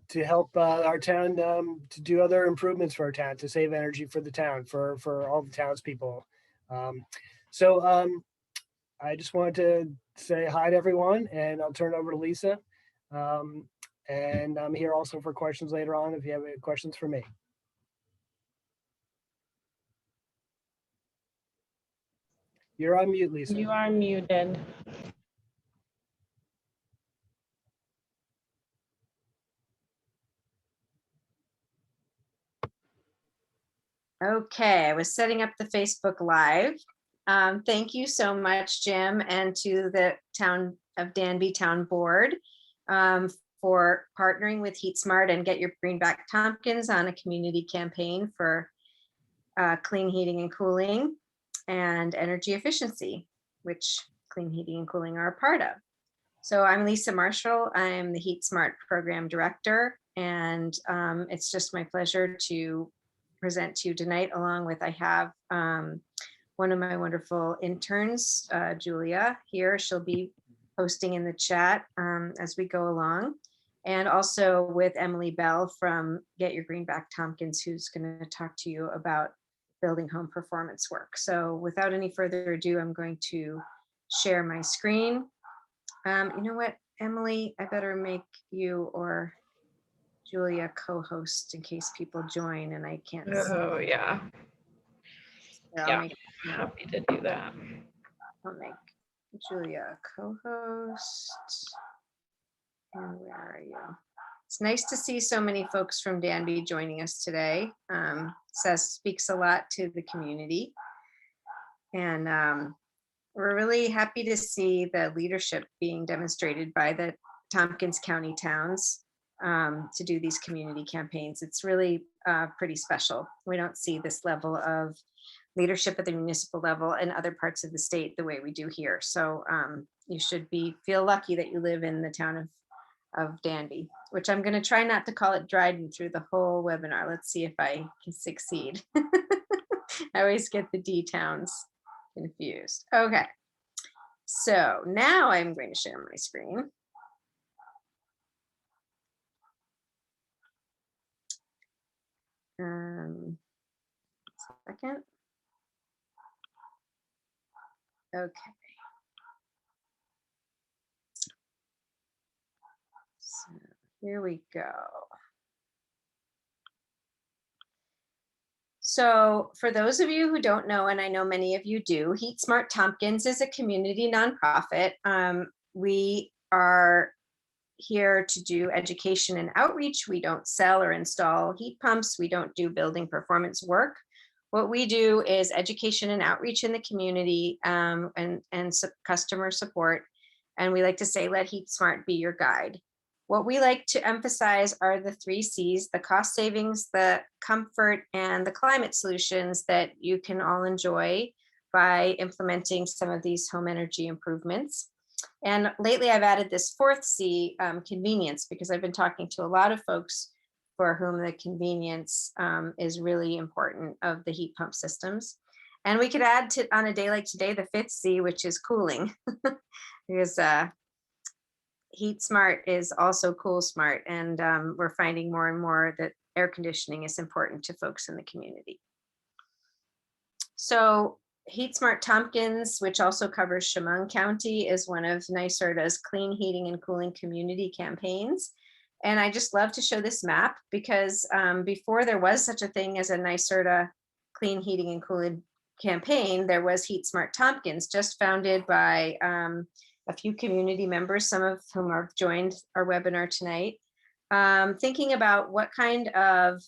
to help our town to do other improvements for our town, to save energy for the town, for all the townspeople. Um, so I just wanted to say hi to everyone, and I'll turn it over to Lisa. Um, and I'm here also for questions later on if you have any questions for me. You're on mute, Lisa. You are muted. Okay, I was setting up the Facebook Live. Thank you so much, Jim, and to the Town of Danby Town Board for partnering with HeatSmart and Get Your Greenback Tompkins on a community campaign for clean heating and cooling and energy efficiency, which clean heating and cooling are a part of. So I'm Lisa Marshall. I'm the HeatSmart Program Director, and it's just my pleasure to present to you tonight, along with I have one of my wonderful interns, Julia, here. She'll be posting in the chat as we go along. And also with Emily Bell from Get Your Greenback Tompkins, who's going to talk to you about building home performance work. So without any further ado, I'm going to share my screen. You know what, Emily, I better make you or Julia co-host in case people join and I can't. Oh, yeah. Yeah, I'm happy to do that. I'll make Julia co-host. And where are you? It's nice to see so many folks from Danby joining us today. Speaks a lot to the community. And we're really happy to see the leadership being demonstrated by the Tompkins County towns to do these community campaigns. It's really pretty special. We don't see this level of leadership at the municipal level in other parts of the state the way we do here. So you should feel lucky that you live in the town of Danby, which I'm going to try not to call it Dryden through the whole webinar. Let's see if I can succeed. I always get the D towns confused. Okay, so now I'm going to share my screen. Second. Okay. So here we go. So for those of you who don't know, and I know many of you do, HeatSmart Tompkins is a community nonprofit. We are here to do education and outreach. We don't sell or install heat pumps. We don't do building performance work. What we do is education and outreach in the community and customer support. And we like to say, let HeatSmart be your guide. What we like to emphasize are the 3 C's, the cost savings, the comfort, and the climate solutions that you can all enjoy by implementing some of these home energy improvements. And lately I've added this 4th C, convenience, because I've been talking to a lot of folks for whom the convenience is really important of the heat pump systems. And we could add to, on a day like today, the 5th C, which is cooling, because HeatSmart is also Cool Smart, and we're finding more and more that air conditioning is important to folks in the community. So HeatSmart Tompkins, which also covers Chemung County, is one of NYSERDA's clean heating and cooling community campaigns. And I just love to show this map because before there was such a thing as a NYSERDA clean heating and cooling campaign, there was HeatSmart Tompkins, just founded by a few community members, some of whom have joined our webinar tonight, thinking about what kind of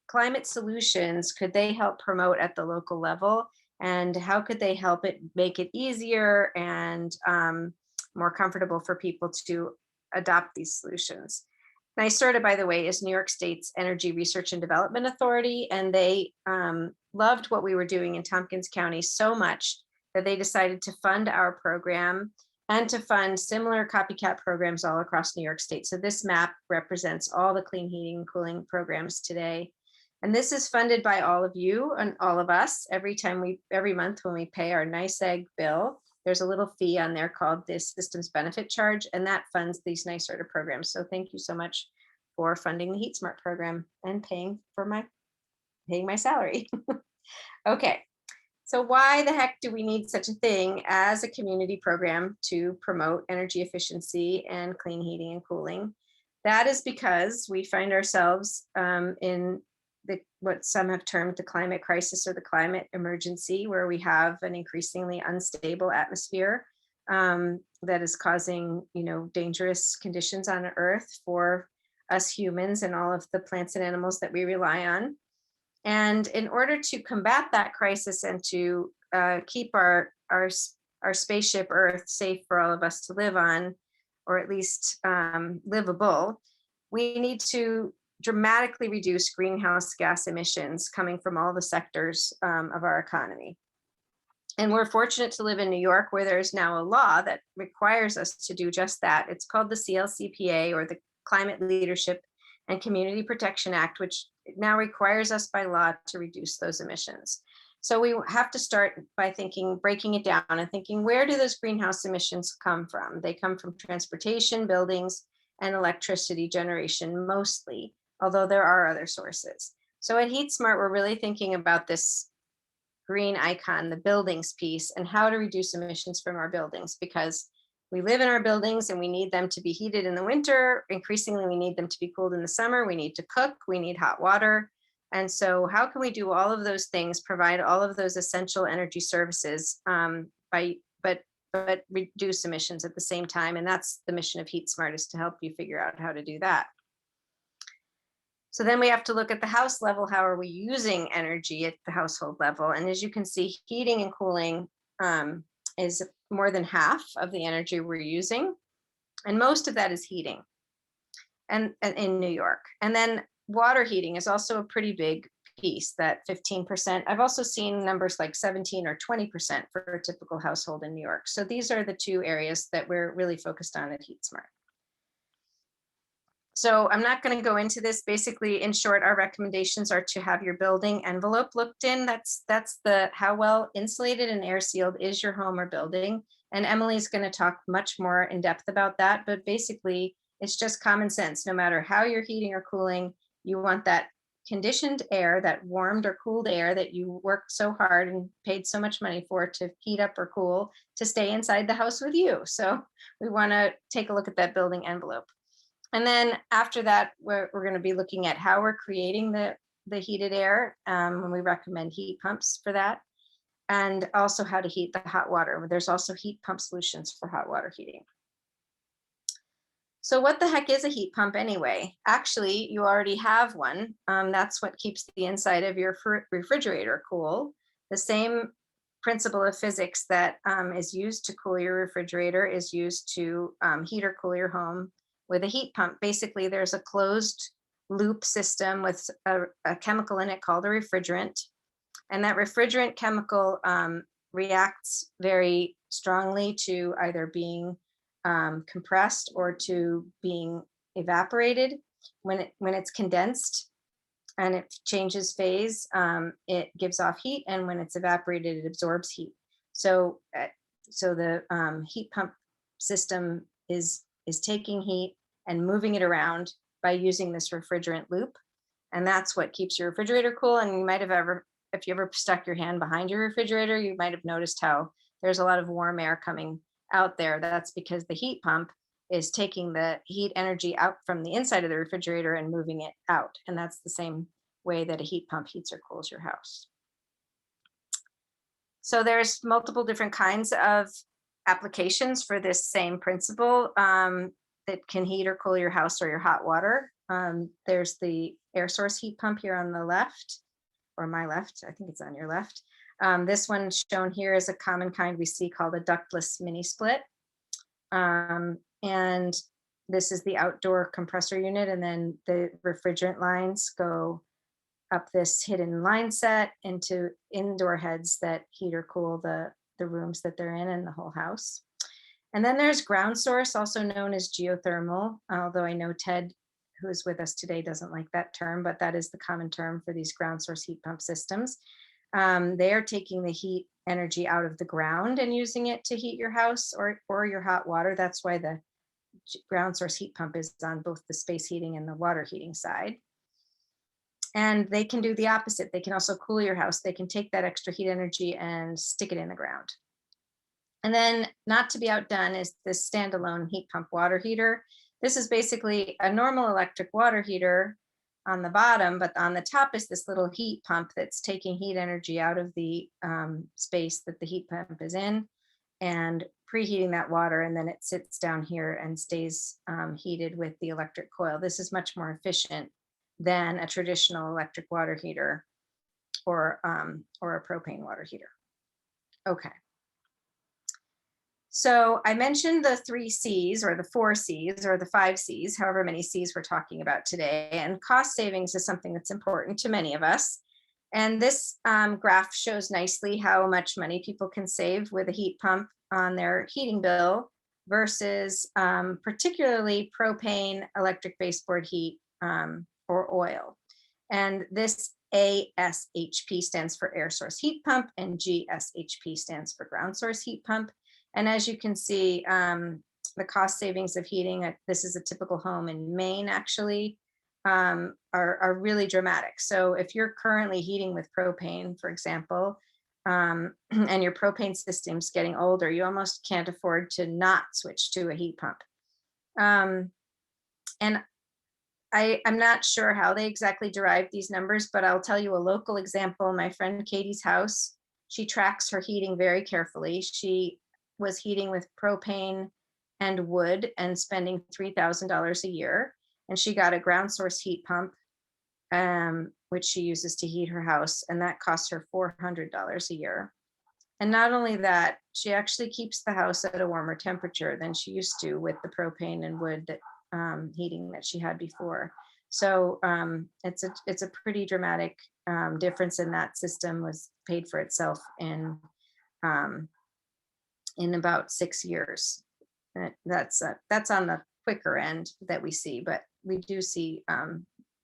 climate solutions could they help promote at the local level, and how could they help it make it easier and more comfortable for people to adopt these solutions. NYSERDA, by the way, is New York State's Energy Research and Development Authority, and they loved what we were doing in Tompkins County so much that they decided to fund our program and to fund similar copycat programs all across New York State. So this map represents all the clean heating and cooling programs today. And this is funded by all of you and all of us every month when we pay our NYSEG bill. there's a little fee on there called the systems benefit charge, and that funds these NYSERDA programs. So thank you so much for funding the Heat Smart program and paying my salary. Okay, so why the heck do we need such a thing as a community program to promote energy efficiency and clean heating and cooling? That is because we find ourselves in what some have termed the climate crisis or the climate emergency, where we have an increasingly unstable atmosphere that is causing, dangerous conditions on Earth for us humans and all of the plants and animals that we rely on. And in order to combat that crisis and to keep our spaceship Earth safe for all of us to live on, or at least livable, we need to dramatically reduce greenhouse gas emissions coming from all the sectors of our economy. And we're fortunate to live in New York, where there's now a law that requires us to do just that. It's called the CLCPA, or the Climate Leadership and Community Protection Act, which now requires us by law to reduce those emissions. So we have to start by breaking it down and thinking, where do those greenhouse emissions come from? They come from transportation, buildings, and electricity generation mostly, although there are other sources. So at Heat Smart, we're really thinking about this green icon, the buildings piece, and how to reduce emissions from our buildings, because we live in our buildings and we need them to be heated in the winter. Increasingly, we need them to be cooled in the summer. We need to cook, we need hot water. And so how can we do all of those things, provide all of those essential energy services, but reduce emissions at the same time? And that's the mission of Heat Smart, is to help you figure out how to do that. So then we have to look at the house level. How are we using energy at the household level? And as you can see, heating and cooling is more than half of the energy we're using. And most of that is heating and in New York. And then water heating is also a pretty big piece, that 15%. I've also seen numbers like 17 or 20% for a typical household in New York. So these are the two areas that we're really focused on at Heat Smart. So I'm not going to go into this. Basically, in short, our recommendations are to have your building envelope looked in. That's the how well insulated and air sealed is your home or building. And Emily's going to talk much more in depth about that. But basically, it's just common sense. No matter how you're heating or cooling, you want that conditioned air, that warmed or cooled air that you worked so hard and paid so much money for to heat up or cool, to stay inside the house with you. So we want to take a look at that building envelope. And then after that, we're going to be looking at how we're creating the heated air, when we recommend heat pumps for that, and also how to heat the hot water. There's also heat pump solutions for hot water heating. So what the heck is a heat pump anyway? Actually, you already have one. That's what keeps the inside of your refrigerator cool. The same principle of physics that is used to cool your refrigerator is used to heat or cool your home with a heat pump. Basically, there's a closed loop system with a chemical in it called a refrigerant. And that refrigerant chemical reacts very strongly to either being compressed or to being evaporated. When it's condensed and it changes phase, it gives off heat, and when it's evaporated, it absorbs heat. So the heat pump system is taking heat and moving it around by using this refrigerant loop. And that's what keeps your refrigerator cool. And you might have if you ever stuck your hand behind your refrigerator, you might have noticed how there's a lot of warm air coming out there. That's because the heat pump is taking the heat energy out from the inside of the refrigerator and moving it out. And that's the same way that a heat pump heats or cools your house. So there's multiple different kinds of applications for this same principle that can heat or cool your house or your hot water. There's the air source heat pump here on the left, or my left. I think it's on your left. This one shown here is a common kind we see called a ductless mini split. And this is the outdoor compressor unit. And then the refrigerant lines go up this hidden line set into indoor heads that heat or cool the rooms that they're in and the whole house. And then there's ground source, also known as geothermal, although I know Ted, who is with us today, doesn't like that term, but that is the common term for these ground source heat pump systems. They are taking the heat energy out of the ground and using it to heat your house or your hot water. That's why the ground source heat pump is on both the space heating and the water heating side. And they can do the opposite. They can also cool your house. They can take that extra heat energy and stick it in the ground. And then, not to be outdone, is this standalone heat pump water heater. This is basically a normal electric water heater on the bottom, but on the top is this little heat pump that's taking heat energy out of the space that the heat pump is in and preheating that water, and then it sits down here and stays heated with the electric coil. This is much more efficient than a traditional electric water heater or a propane water heater. Okay. So I mentioned the 3 C's or the 4 C's or the 5 C's, however many C's we're talking about today. And cost savings is something that's important to many of us. And this graph shows nicely how much money people can save with a heat pump on their heating bill versus particularly propane, electric baseboard heat, or oil. And this ASHP stands for air source heat pump, and GSHP stands for ground source heat pump. And as you can see, the cost savings of heating, this is a typical home in Maine actually, are really dramatic. So if you're currently heating with propane, for example, and your propane system's getting older, you almost can't afford to not switch to a heat pump. And I'm not sure how they exactly derived these numbers, but I'll tell you a local example. My friend Katie's house, she tracks her heating very carefully. She was heating with propane and wood and spending $3,000 a year. And she got a ground source heat pump, which she uses to heat her house. And that costs her $400 a year. And not only that, she actually keeps the house at a warmer temperature than she used to with the propane and wood heating that she had before. So it's a pretty dramatic difference, and that system was paid for itself in about 6 years. And that's on the quicker end that we see, but we do see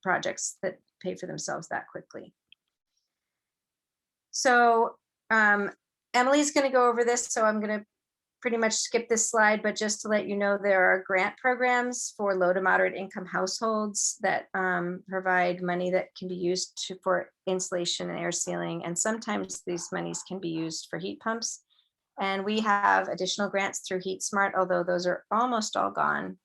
projects that pay for themselves that quickly. So Emily's going to go over this, so I'm going to pretty much skip this slide, but just to let you know, there are grant programs for low to moderate income households that provide money that can be used for insulation and air sealing. And sometimes these monies can be used for heat pumps. And we have additional grants through Heat Smart, although those are almost all gone.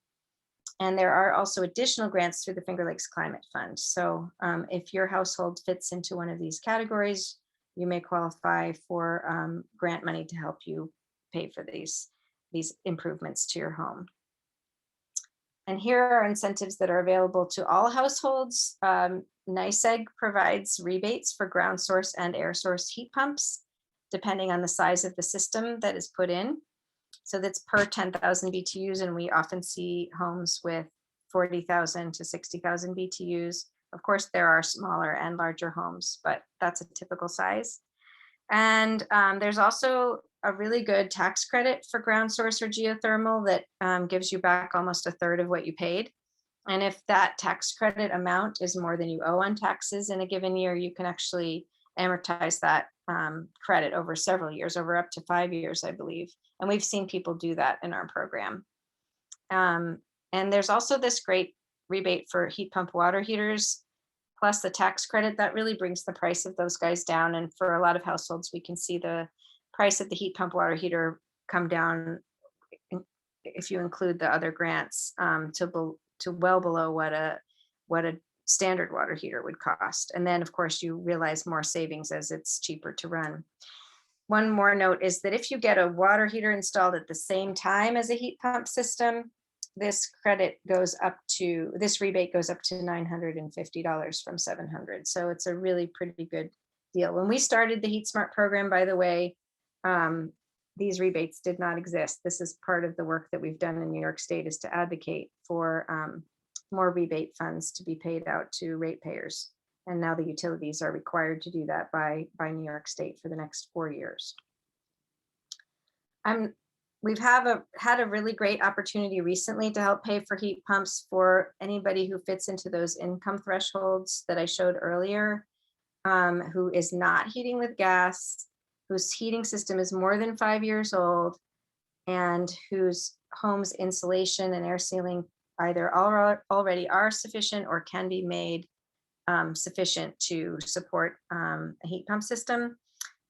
And there are also additional grants through the Finger Lakes Climate Fund. So if your household fits into one of these categories, you may qualify for grant money to help you pay for these improvements to your home. And here are incentives that are available to all households. NYSEG provides rebates for ground source and air source heat pumps, depending on the size of the system that is put in. So that's per 10,000 BTUs, and we often see homes with 40,000 to 60,000 BTUs. Of course, there are smaller and larger homes, but that's a typical size. And there's also a really good tax credit for ground source or geothermal that gives you back almost a third of what you paid. And if that tax credit amount is more than you owe on taxes in a given year, you can actually amortize that credit over several years, over up to 5 years, I believe. And we've seen people do that in our program. And there's also this great rebate for heat pump water heaters, plus the tax credit that really brings the price of those guys down. And for a lot of households, we can see the price of the heat pump water heater come down, if you include the other grants, to well below what a standard water heater would cost. And then of course you realize more savings as it's cheaper to run. One more note is that if you get a water heater installed at the same time as a heat pump system, this rebate goes up to $950 from $700. So it's a really pretty good deal. When we started the Heat Smart program, by the way, these rebates did not exist. This is part of the work that we've done in New York State, is to advocate for more rebate funds to be paid out to ratepayers. And now the utilities are required to do that by New York State for the next 4 years. We've had a really great opportunity recently to help pay for heat pumps for anybody who fits into those income thresholds that I showed earlier, who is not heating with gas, whose heating system is more than 5 years old and whose home's insulation and air sealing either already are sufficient or can be made sufficient to support a heat pump system.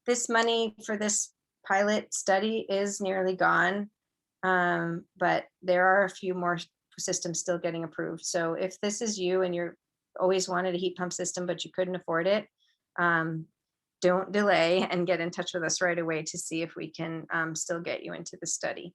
This money for this pilot study is nearly gone, but there are a few more systems still getting approved. So if this is you and you're always wanted a heat pump system, but you couldn't afford it, don't delay and get in touch with us right away to see if we can still get you into the study.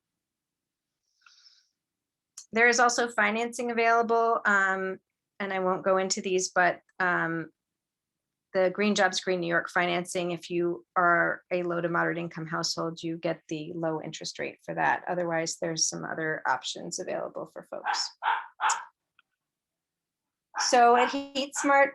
There is also financing available, and I won't go into these, but the Green Jobs Green New York financing, if you are a low to moderate income household, you get the low interest rate for that. Otherwise, there's some other options available for folks. So at HeatSmart,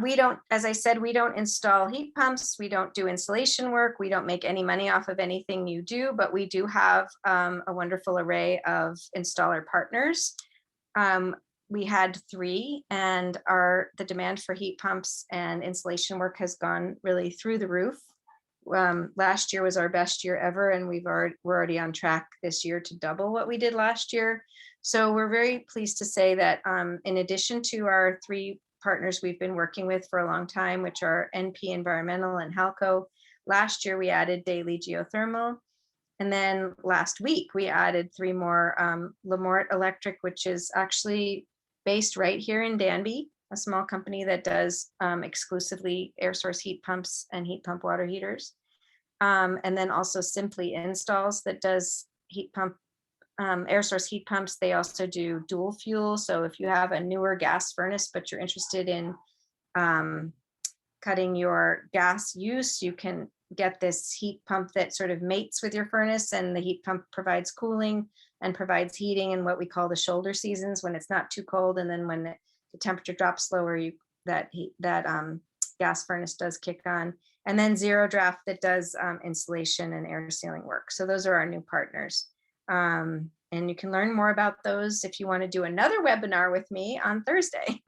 we don't, as I said, we don't install heat pumps. We don't do installation work. We don't make any money off of anything you do, but we do have a wonderful array of installer partners. We had 3, and the demand for heat pumps and installation work has gone really through the roof. Last year was our best year ever, and we're already on track this year to double what we did last year. So we're very pleased to say that in addition to our 3 partners we've been working with for a long time, which are NP Environmental and Halco, last year we added Daily Geothermal. And then last week we added 3 more, Lamort Electric, which is actually based right here in Danby, a small company that does exclusively air source heat pumps and heat pump water heaters. And then also Simply Installs that does heat pump, air source heat pumps. They also do dual fuel. So if you have a newer gas furnace, but you're interested in cutting your gas use, you can get this heat pump that sort of mates with your furnace, and the heat pump provides cooling and provides heating in what we call the shoulder seasons, when it's not too cold, and then when the temperature drops lower, that gas furnace does kick on. And then Zero Draft that does installation and air sealing work. So those are our new partners. And you can learn more about those if you want to do another webinar with me on Thursday.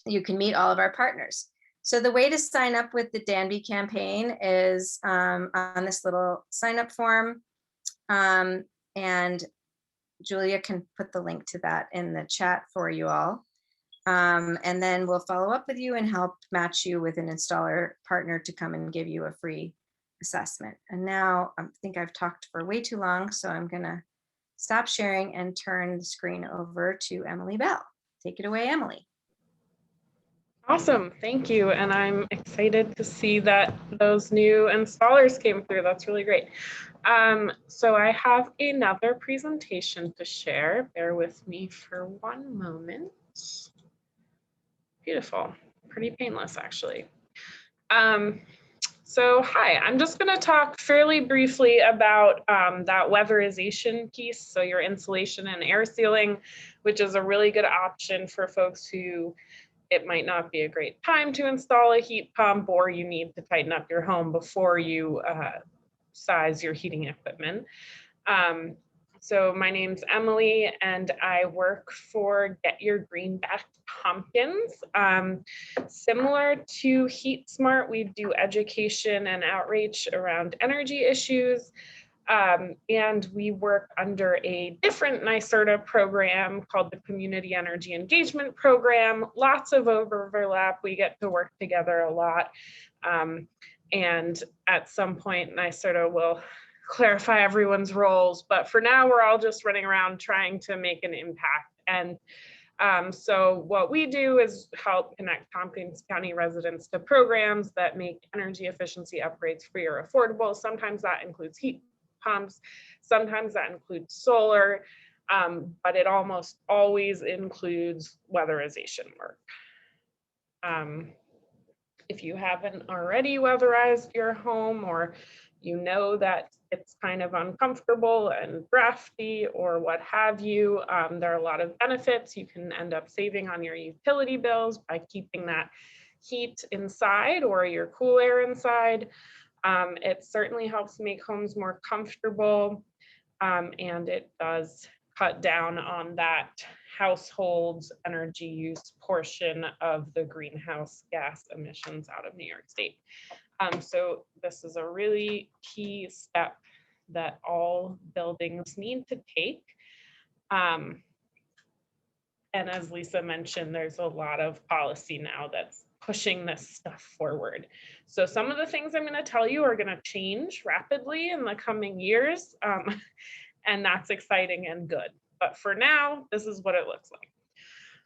You can meet all of our partners. So the way to sign up with the Danby campaign is on this little sign up form. And Julia can put the link to that in the chat for you all. And then we'll follow up with you and help match you with an installer partner to come and give you a free assessment. And now I think I've talked for way too long, so I'm gonna stop sharing and turn the screen over to Emily Bell. Take it away, Emily. Awesome, thank you. And I'm excited to see that those new installers came through. That's really great. So I have another presentation to share. Bear with me for one moment. Beautiful, pretty painless actually. So hi, I'm just going to talk fairly briefly about that weatherization piece. So your insulation and air sealing, which is a really good option for folks who it might not be a great time to install a heat pump, or you need to tighten up your home before you size your heating equipment. So my name's Emily, and I work for Get Your Greenbacked Pumpkins. Similar to HeatSmart, we do education and outreach around energy issues. And we work under a different NYSERDA program called the Community Energy Engagement Program. Lots of overlap. We get to work together a lot. And at some point, NYSERDA will clarify everyone's roles. But for now, we're all just running around trying to make an impact. And so what we do is help connect Tompkins County residents to programs that make energy efficiency upgrades free or affordable. Sometimes that includes heat pumps, sometimes that includes solar, but it almost always includes weatherization work. If you haven't already weatherized your home, or you know that it's kind of uncomfortable and drafty or what have you, there are a lot of benefits. You can end up saving on your utility bills by keeping that heat inside or your cool air inside. It certainly helps make homes more comfortable, and it does cut down on that household's energy use portion of the greenhouse gas emissions out of New York State. So this is a really key step that all buildings need to take. And as Lisa mentioned, there's a lot of policy now that's pushing this stuff forward. So some of the things I'm going to tell you are going to change rapidly in the coming years. And that's exciting and good. But for now, this is what it looks like.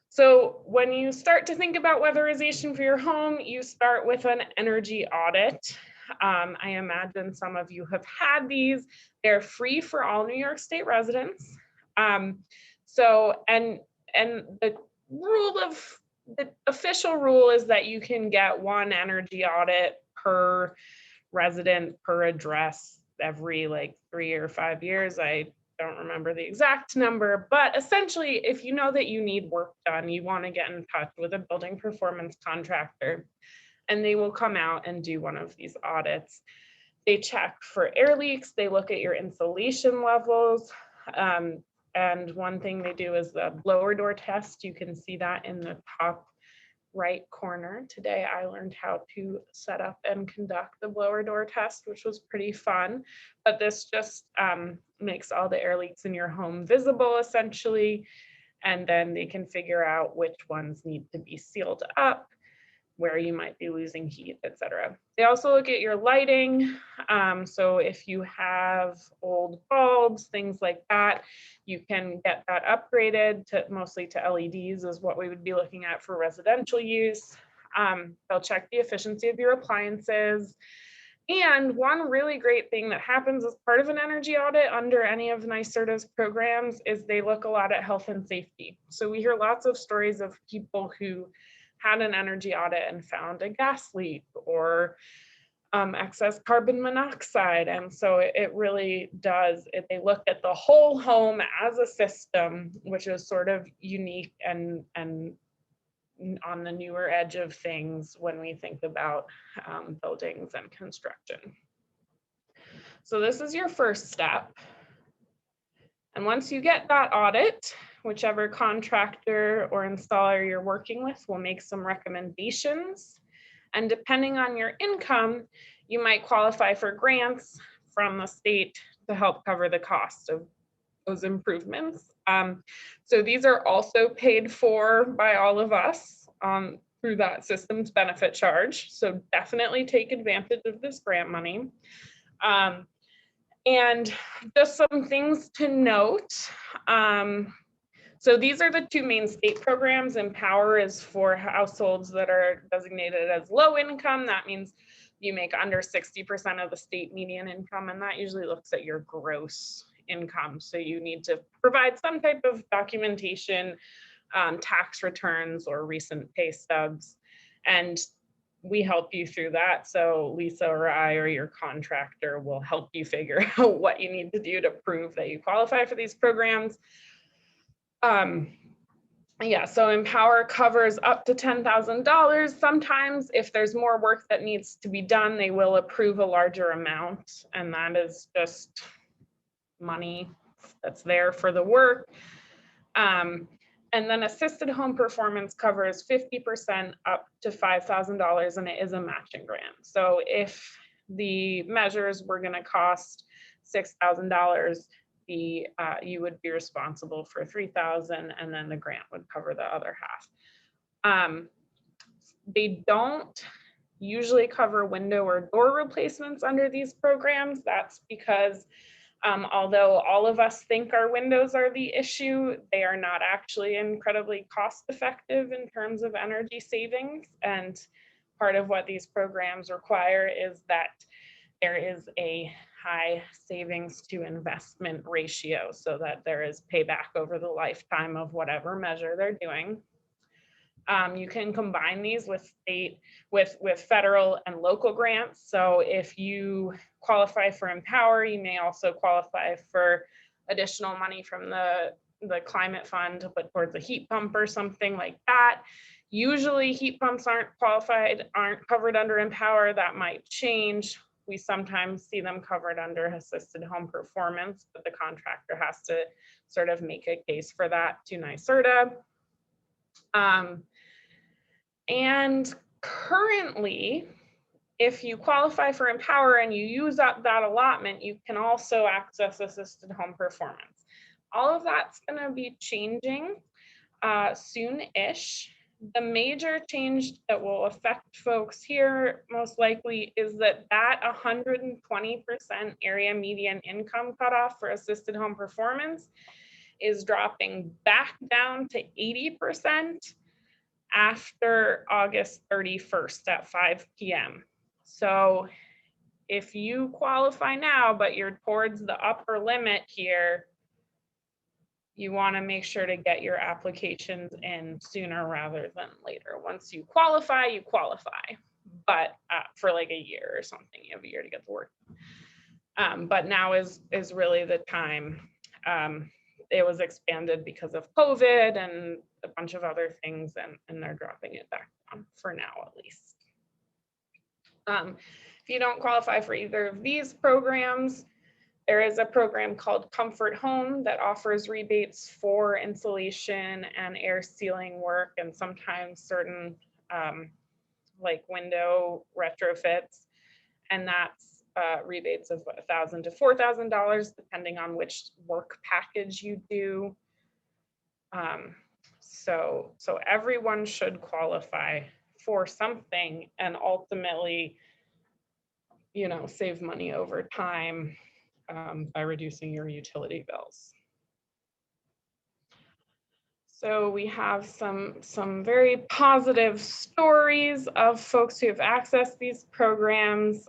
So when you start to think about weatherization for your home, you start with an energy audit. I imagine some of you have had these. They're free for all New York State residents. And the official rule is that you can get one energy audit per resident, per address every like 3 or 5 years. I don't remember the exact number, but essentially, if you know that you need work done, you want to get in touch with a building performance contractor, and they will come out and do one of these audits. They check for air leaks, they look at your insulation levels, and one thing they do is the blower door test. You can see that in the top right corner. Today I learned how to set up and conduct the blower door test, which was pretty fun. But this just makes all the air leaks in your home visible essentially, and then they can figure out which ones need to be sealed up, where you might be losing heat, etc. They also look at your lighting. So if you have old bulbs, things like that, you can get that upgraded to mostly to LEDs is what we would be looking at for residential use. They'll check the efficiency of your appliances. And one really great thing that happens as part of an energy audit under any of NYSERDA's programs is they look a lot at health and safety. So we hear lots of stories of people who had an energy audit and found a gas leak or excess carbon monoxide. And so it really does, they look at the whole home as a system, which is sort of unique and on the newer edge of things when we think about buildings and construction. So this is your first step. And once you get that audit, whichever contractor or installer you're working with will make some recommendations. And depending on your income, you might qualify for grants from the state to help cover the cost of those improvements. So these are also paid for by all of us through that system's benefit charge. So definitely take advantage of this grant money. And just some things to note. So these are the two main state programs. Empower is for households that are designated as low income. That means you make under 60% of the state median income, and that usually looks at your gross income. So you need to provide some type of documentation, tax returns or recent pay stubs, and we help you through that. So Lisa or I or your contractor will help you figure out what you need to do to prove that you qualify for these programs. Yeah, so Empower covers up to $10,000. Sometimes if there's more work that needs to be done, they will approve a larger amount, and that is just money that's there for the work. And then assisted home performance covers 50% up to $5,000, and it is a matching grant. So if the measures were going to cost $6,000, you would be responsible for $3,000, and then the grant would cover the other half. They don't usually cover window or door replacements under these programs. That's because although all of us think our windows are the issue, they are not actually incredibly cost effective in terms of energy savings. And part of what these programs require is that there is a high savings to investment ratio so that there is payback over the lifetime of whatever measure they're doing. You can combine these with federal and local grants. So if you qualify for Empower, you may also qualify for additional money from the climate fund to put towards a heat pump or something like that. Usually heat pumps aren't covered under Empower. That might change. We sometimes see them covered under assisted home performance, but the contractor has to sort of make a case for that to NYSERDA. And currently, if you qualify for Empower and you use up that allotment, you can also access assisted home performance. All of that's going to be changing soon-ish. The major change that will affect folks here most likely is that 120% area median income cutoff for assisted home performance is dropping back down to 80% after August 31st at 5 p.m. So if you qualify now, but you're towards the upper limit here, you want to make sure to get your applications in sooner rather than later. Once you qualify, but for like a year or something, you have a year to get the work. But now is really the time. It was expanded because of COVID and a bunch of other things, and they're dropping it back down for now, at least. If you don't qualify for either of these programs, there is a program called Comfort Home that offers rebates for insulation and air sealing work, and sometimes certain like window retrofits, and that's rebates of $1,000 to $4,000 depending on which work package you do. So everyone should qualify for something, and ultimately, you know, save money over time by reducing your utility bills. So we have some very positive stories of folks who have accessed these programs.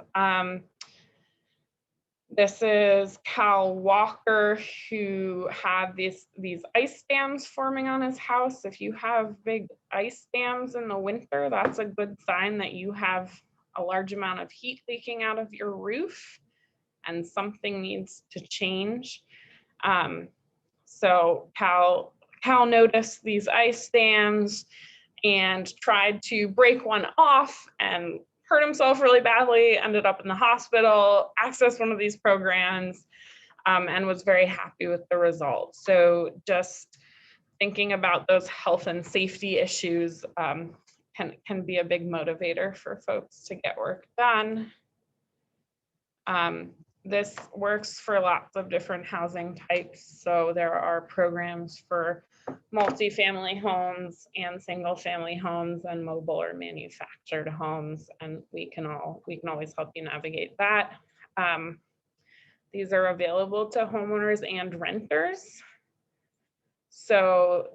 This is Cal Walker, who had these ice dams forming on his house. If you have big ice dams in the winter, that's a good sign that you have a large amount of heat leaking out of your roof and something needs to change. So Cal noticed these ice dams and tried to break one off and hurt himself really badly, ended up in the hospital, accessed one of these programs, and was very happy with the results. So just thinking about those health and safety issues can be a big motivator for folks to get work done. This works for lots of different housing types. So there are programs for multifamily homes and single family homes and mobile or manufactured homes. And we can always help you navigate that. These are available to homeowners and renters. So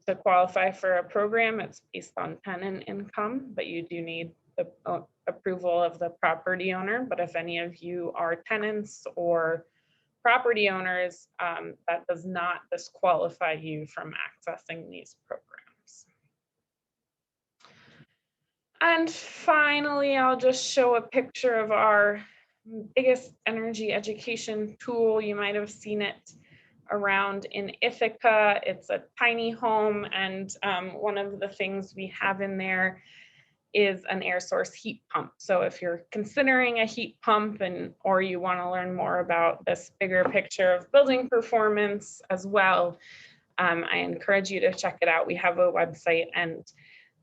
to qualify for a program, it's based on tenant income, but you do need the approval of the property owner. But if any of you are tenants or property owners, that does not disqualify you from accessing these programs. And finally, I'll just show a picture of our biggest energy education tool. You might have seen it around in Ithaca. It's a tiny home, and one of the things we have in there is an air source heat pump. So if you're considering a heat pump or you want to learn more about this bigger picture of building performance as well, I encourage you to check it out. We have a website and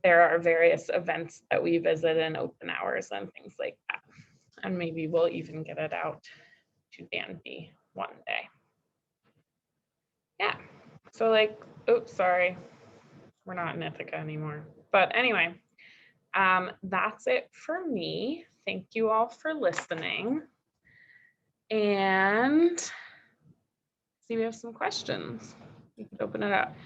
there are various events that we visit and open hours and things like that. And maybe we'll even get it out to Danby one day. Yeah, so like, oops, sorry, we're not in Ithaca anymore. But anyway, that's it for me. Thank you all for listening. And see, we have some questions. You could open it up.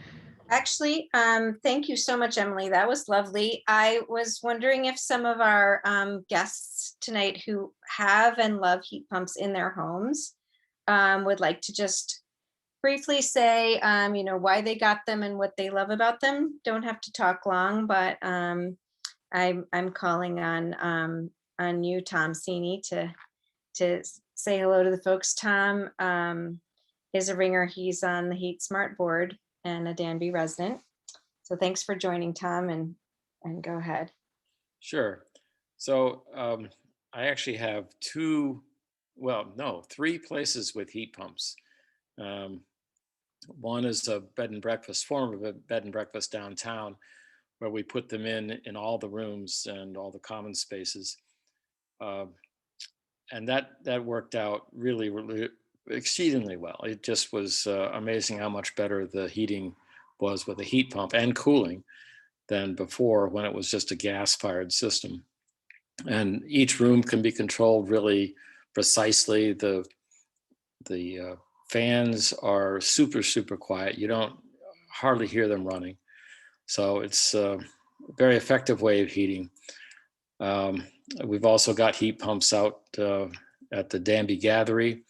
Actually, thank you so much, Emily. That was lovely. I was wondering if some of our guests tonight who have and love heat pumps in their homes would like to just briefly say, you know, why they got them and what they love about them. Don't have to talk long, but I'm calling on you, Tom Sini, to say hello to the folks. Tom is a ringer. He's on the Heat Smart board and a Danby resident. So thanks for joining, Tom, and go ahead. Sure. So I actually have three places with heat pumps. Um, One is a bed and breakfast, former bed and breakfast downtown, where we put them in all the rooms and all the common spaces. Um, and that worked out really exceedingly well. It just was amazing how much better the heating was with a heat pump and cooling than before when it was just a gas-fired system. And each room can be controlled really precisely. The fans are super quiet. You don't hardly hear them running. So it's a very effective way of heating. We've also got heat pumps out at the Danby Gallery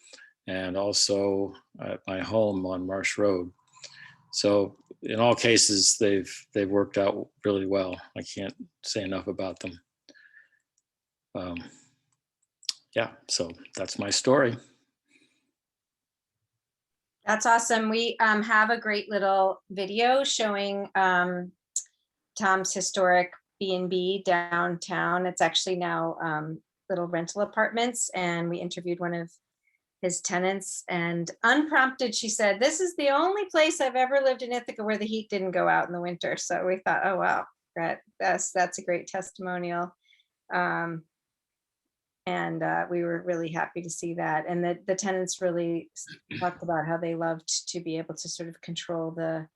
and also at my home on Marsh Road. So in all cases, they've worked out really well. I can't say enough about them. Yeah, so that's my story. That's awesome. We have a great little video showing Tom's historic B&B downtown. It's actually now little rental apartments, and we interviewed one of his tenants, and unprompted, she said, "This is the only place I've ever lived in Ithaca where the heat didn't go out in the winter." So we thought, oh wow, that's a great testimonial. And we were really happy to see that. And the tenants really talked about how they loved to be able to sort of control the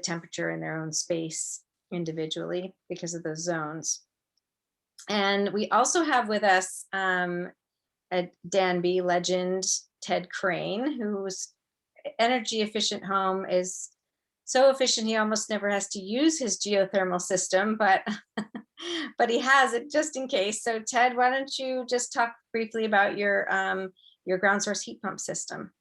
temperature in their own space individually because of those zones. And we also have with us a Danby legend, Ted Crane, whose energy efficient home is so efficient he almost never has to use his geothermal system, but but he has it just in case. So Ted, why don't you just talk briefly about your ground source heat pump system?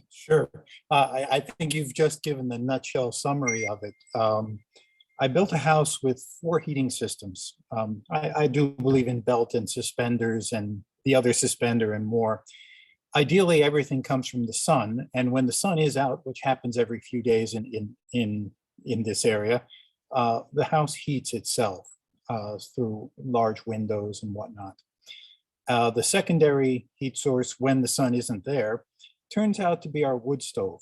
Sure. I think you've just given the nutshell summary of it. I built a house with 4 heating systems. I do believe in belt and suspenders and the other suspender and more. Ideally, everything comes from the sun, and when the sun is out, which happens every few days in this area, the house heats itself through large windows and whatnot. The secondary heat source, when the sun isn't there, turns out to be our wood stove.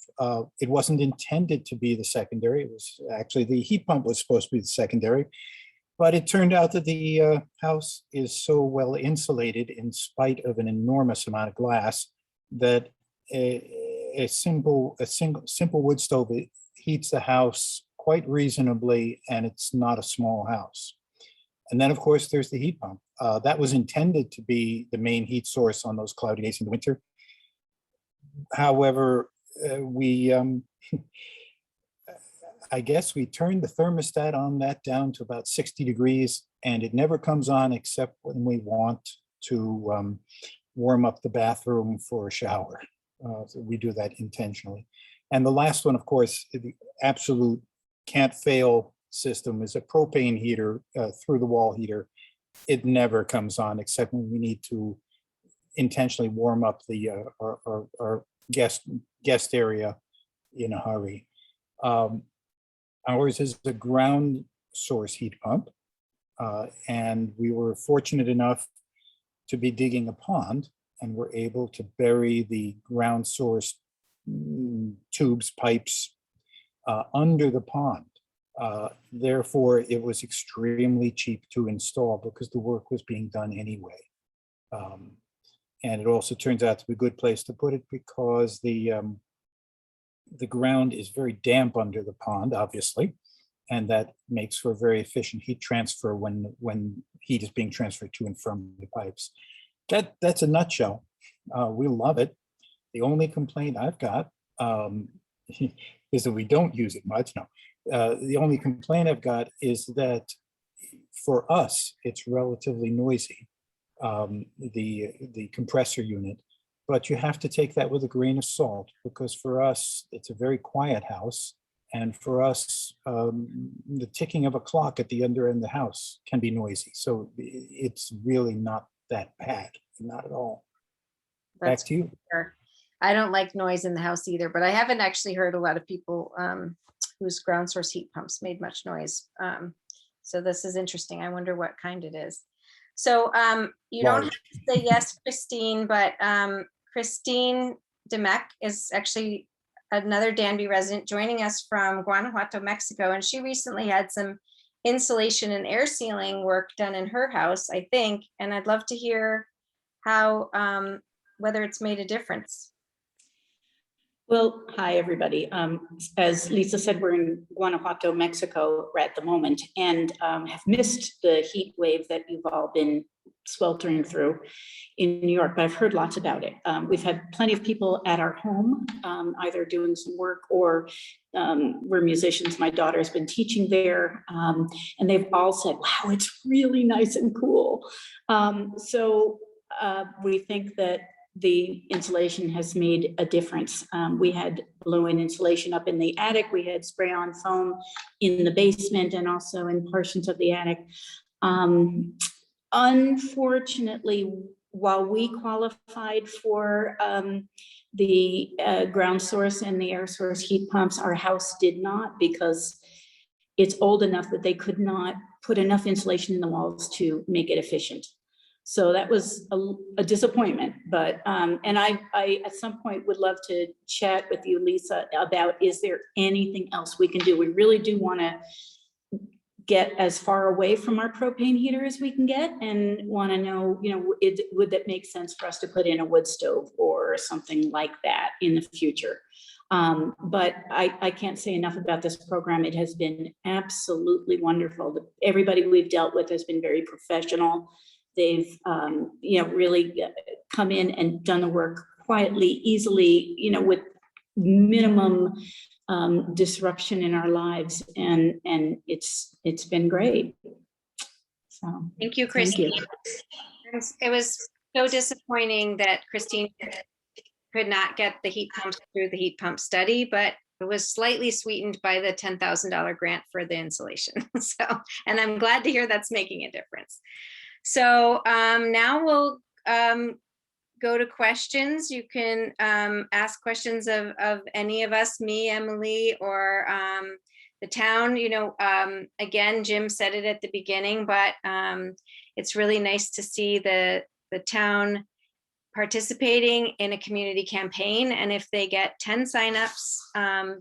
It wasn't intended to be the secondary. It was actually, the heat pump was supposed to be the secondary, but it turned out that the house is so well insulated in spite of an enormous amount of glass that a simple wood stove heats the house quite reasonably, and it's not a small house. And then, of course, there's the heat pump. That was intended to be the main heat source on those cloudy days in the winter. However, I guess we turned the thermostat on that down to about 60 degrees, and it never comes on except when we want to warm up the bathroom for a shower. So we do that intentionally. And the last one, of course, the absolute can't fail system is a propane heater, through the wall heater. It never comes on except when we need to intentionally warm up the our guest area in a hurry. Ours is a ground source heat pump, and we were fortunate enough to be digging a pond, and were able to bury the ground source tubes, pipes under the pond. Therefore, it was extremely cheap to install because the work was being done anyway. And it also turns out to be a good place to put it because the ground is very damp under the pond, obviously, and that makes for a very efficient heat transfer when heat is being transferred to and from the pipes. That's a nutshell. We love it. The only complaint I've got is that we don't use it much. No, the only complaint I've got is that for us, it's relatively noisy, the compressor unit, but you have to take that with a grain of salt because for us, it's a very quiet house. And for us, the ticking of a clock at the under end of the house can be noisy. So it's really not that bad, not at all. Back to you. Fair. I don't like noise in the house either, but I haven't actually heard a lot of people whose ground source heat pumps made much noise. So this is interesting. I wonder what kind it is. So you don't have Large. to say yes, Christine, but Christine Demek is actually another Danby resident joining us from Guanajuato, Mexico. And she recently had some insulation and air sealing work done in her house, I think. And I'd love to hear how, whether it's made a difference. Well, hi, everybody. As Lisa said, we're in Guanajuato, Mexico at the moment, and have missed the heat wave that you've all been sweltering through in New York, but I've heard lots about it. We've had plenty of people at our home, either doing some work or we're musicians. My daughter's been teaching there, and they've all said, wow, it's really nice and cool. So we think that the insulation has made a difference. We had blow-in insulation up in the attic. We had spray-on foam in the basement and also in portions of the attic. Unfortunately, while we qualified for the ground source and the air source heat pumps, our house did not, because it's old enough that they could not put enough insulation in the walls to make it efficient. So that was a disappointment, but, and I at some point would love to chat with you, Lisa, about, is there anything else we can do? We really do want to get as far away from our propane heater as we can get, and want to know, you know, would that make sense for us to put in a wood stove or something like that in the future? But I can't say enough about this program. It has been absolutely wonderful. Everybody we've dealt with has been very professional. They've, you know, really come in and done the work quietly, easily, you know, with minimum disruption in our lives, and it's been great. So Thank you, Christine. It was so disappointing that Christine could not get the heat pumps through the heat pump study, but it was slightly sweetened by the $10,000 grant for the insulation. So, and I'm glad to hear that's making a difference. So now we'll go to questions. You can ask questions of any of us, me, Emily, or the town. You know, again, Jim said it at the beginning, but it's really nice to see the town participating in a community campaign. And if they get 10 signups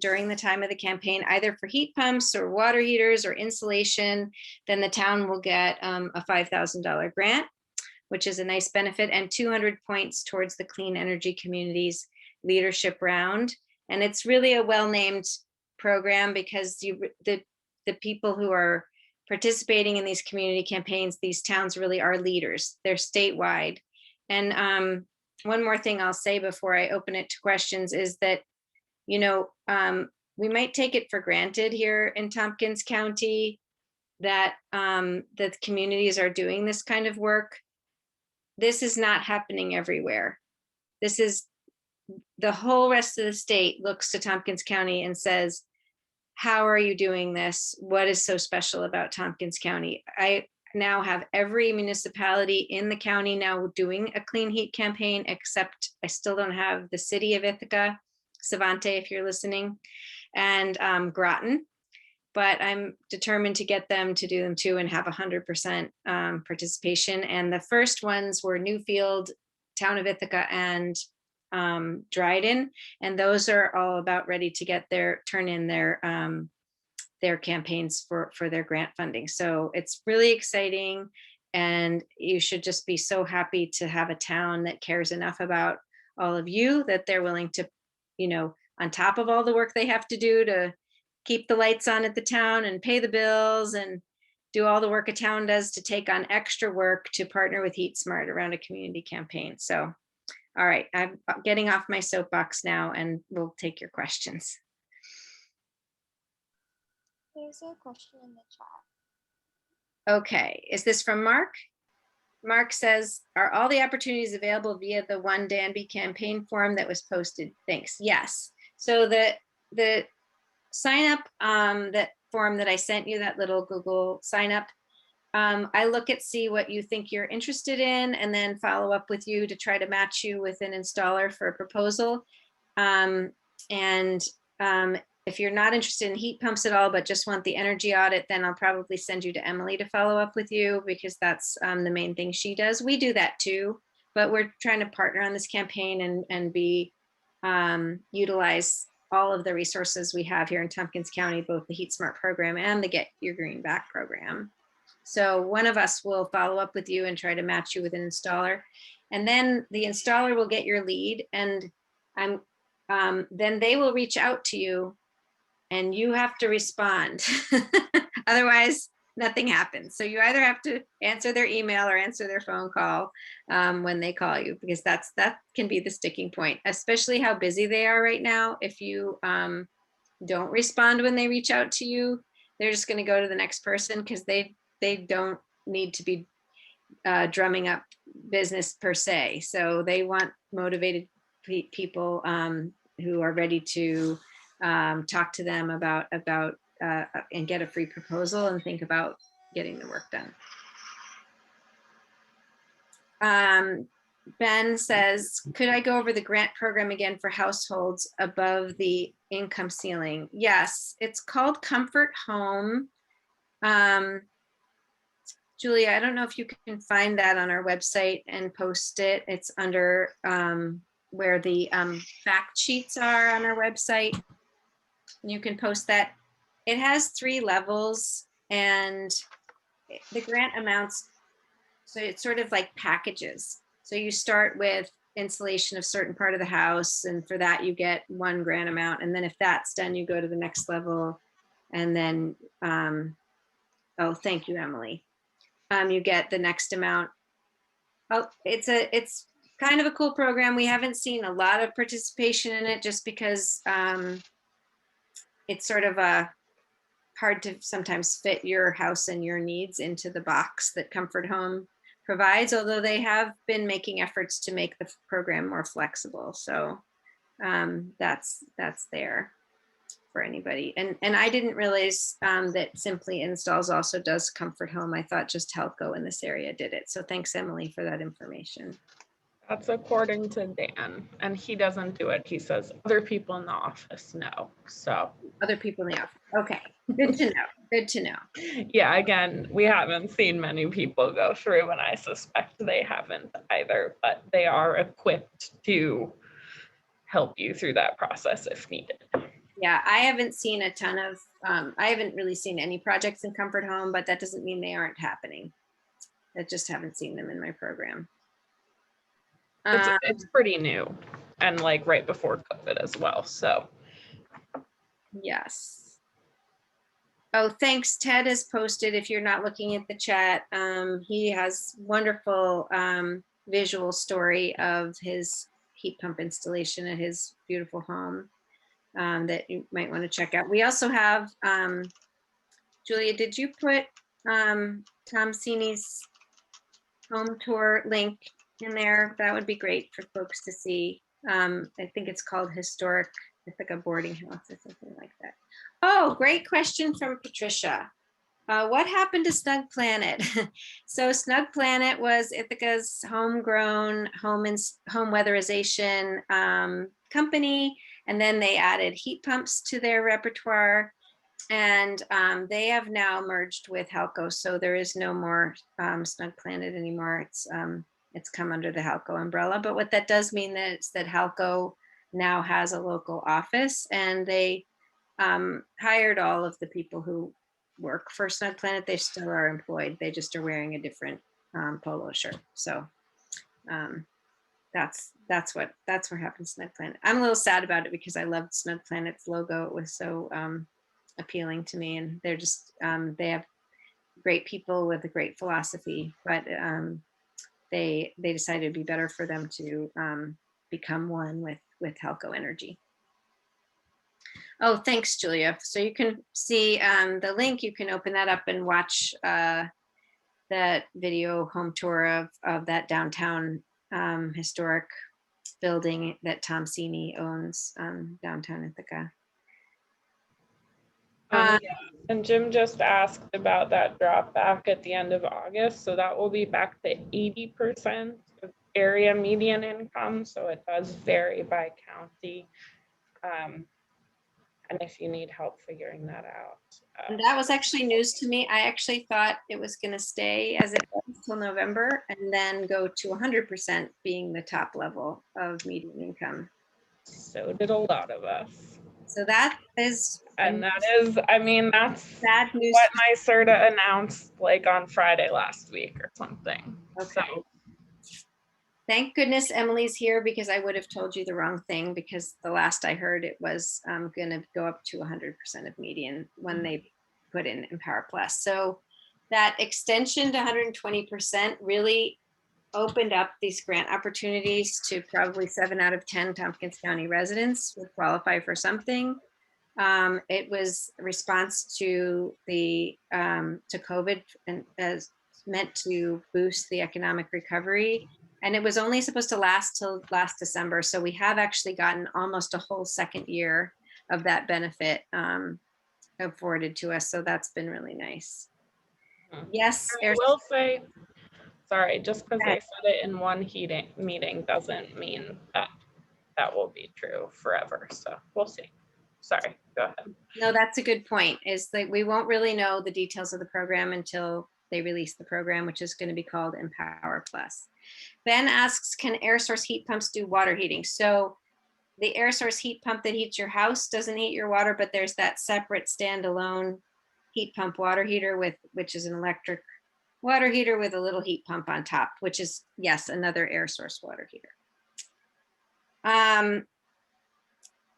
during the time of the campaign, either for heat pumps or water heaters or insulation, then the town will get a $5,000 grant, which is a nice benefit, and 200 points towards the Clean Energy Communities Leadership Round. And it's really a well-named program, because the people who are participating in these community campaigns, these towns really are leaders. They're statewide. And one more thing I'll say before I open it to questions is that, you know, we might take it for granted here in Tompkins County that the communities are doing this kind of work. This is not happening everywhere. This is, the whole rest of the state looks to Tompkins County and says, how are you doing this? What is so special about Tompkins County? I now have every municipality in the county now doing a clean heat campaign, except I still don't have the city of Ithaca, Savante, if you're listening, and Groton. But I'm determined to get them to do them too and have 100% participation. And the first ones were Newfield, Town of Ithaca, and Dryden. And those are all about ready to get turn in their campaigns for their grant funding. So it's really exciting. And you should just be so happy to have a town that cares enough about all of you that they're willing to, you know, on top of all the work they have to do to keep the lights on at the town and pay the bills and do all the work a town does, to take on extra work to partner with Heat Smart around a community campaign. So, all right, I'm getting off my soapbox now, and we'll take your questions. There's a question in the chat. Okay, is this from Mark? Mark says, are all the opportunities available via the One Danby campaign form that was posted? Thanks. Yes. So the sign up, that form that I sent you, that little Google sign up, I look at, see what you think you're interested in, and then follow up with you to try to match you with an installer for a proposal. if you're not interested in heat pumps at all, but just want the energy audit, then I'll probably send you to Emily to follow up with you, because that's the main thing she does. We do that too, but we're trying to partner on this campaign and be utilize all of the resources we have here in Tompkins County, both the Heat Smart program and the Get Your Green Back program. So one of us will follow up with you and try to match you with an installer. And then the installer will get your lead, and then they will reach out to you and you have to respond. Otherwise, nothing happens. So you either have to answer their email or answer their phone call when they call you, because that can be the sticking point, especially how busy they are right now. If you don't respond when they reach out to you, they're just going to go to the next person, because they don't need to be drumming up business per se. So they want motivated people who are ready to talk to them about and get a free proposal and think about getting the work done. Ben says, could I go over the grant program again for households above the income ceiling? Yes, it's called Comfort Home. Julia, I don't know if you can find that on our website and post it. It's under where the fact sheets are on our website. You can post that. It has 3 levels, and the grant amounts, so it's sort of like packages. So you start with installation of certain part of the house, and for that you get 1 grant amount. And then if that's done, you go to the next level. And then, oh, thank you, Emily. You get the next amount. Oh, it's kind of a cool program. We haven't seen a lot of participation in it, just because it's sort of hard to sometimes fit your house and your needs into the box that Comfort Home provides, although they have been making efforts to make the program more flexible. So that's there for anybody. And I didn't realize that Simply Installs also does Comfort Home. I thought just Helco in this area did it. So thanks, Emily, for that information. That's according to Dan, and he doesn't do it. He says other people in the office know. So Other people in the office. Okay, good to know. Good to know. yeah, again, we haven't seen many people go through, and I suspect they haven't either, but they are equipped to help you through that process if needed. Yeah, I haven't seen a ton of, I haven't really seen any projects in Comfort Home, but that doesn't mean they aren't happening. I just haven't seen them in my program. It's pretty new, and like right before COVID as well. So yes. Oh, thanks. Ted has posted, if you're not looking at the chat, he has wonderful visual story of his heat pump installation at his beautiful home that you might want to check out. We also have, Julia, did you put Tom Sini's home tour link in there? That would be great for folks to see. I think it's called Historic Ithaca Boarding House or something like that. Oh, great question from Patricia. What happened to Snug Planet? So Snug Planet was Ithaca's homegrown home weatherization company, and then they added heat pumps to their repertoire, and they have now merged with Helco. So there is no more Snug Planet anymore. It's come under the Helco umbrella. But what that does mean is that Helco now has a local office, and they hired all of the people who work for Snug Planet. They still are employed. They just are wearing a different polo shirt. So that's what happened to Snug Planet. I'm a little sad about it because I loved Snug Planet's logo. It was so appealing to me, and they're just they have great people with a great philosophy, but they decided it'd be better for them to become one with Helco Energy. Oh, thanks, Julia. So you can see the link. You can open that up and watch that video home tour of that downtown historic building that Tom Sini owns, downtown Ithaca. yeah. And Jim just asked about that drop back at the end of August. So that will be back to 80% of area median income. So it does vary by county. And And if you need help figuring that out. And that was actually news to me. I actually thought it was going to stay as it was till November and then go to 100% being the top level of median income. So did a lot of us. So that is And that is, I mean, that's sad news. what NYSERDA announced like on Friday last week or something. Okay. So Thank goodness Emily's here because I would have told you the wrong thing because the last I heard it was going to go up to 100% of median when they put in Empower Plus. So that extension to 120% really opened up these grant opportunities to probably 7 out of 10 Tompkins County residents would qualify for something. It was a response to the to COVID and as meant to boost the economic recovery. And it was only supposed to last till last December. So we have actually gotten almost a whole second year of that benefit afforded to us. So that's been really nice. Yes. I will say, sorry, just because they said it in one meeting doesn't mean that that will be true forever. So we'll see. Sorry, go ahead. No, that's a good point. Is that we won't really know the details of the program until they release the program, which is going to be called Empower Plus. Ben asks, can air source heat pumps do water heating? So the air source heat pump that heats your house doesn't heat your water, but there's that separate standalone heat pump water heater which is an electric water heater with a little heat pump on top, which is, yes, another air source water heater.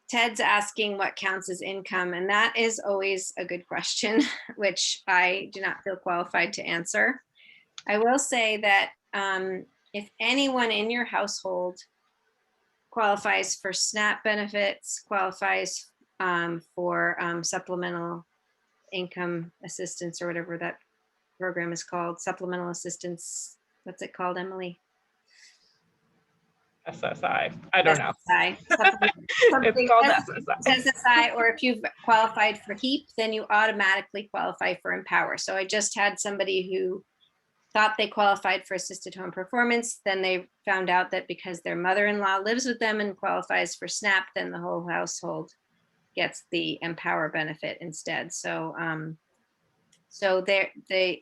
Ted's asking what counts as income, and that is always a good question, which I do not feel qualified to answer. I will say that if anyone in your household qualifies for SNAP benefits, qualifies for supplemental income assistance or whatever that program is called, supplemental assistance, what's it called, Emily? SSI. I don't know. SSI. It's called SSI. SSI, or if you've qualified for HEAP, then you automatically qualify for Empower. So I just had somebody who thought they qualified for assisted home performance. Then they found out that because their mother-in-law lives with them and qualifies for SNAP, then the whole household gets the Empower benefit instead. So, the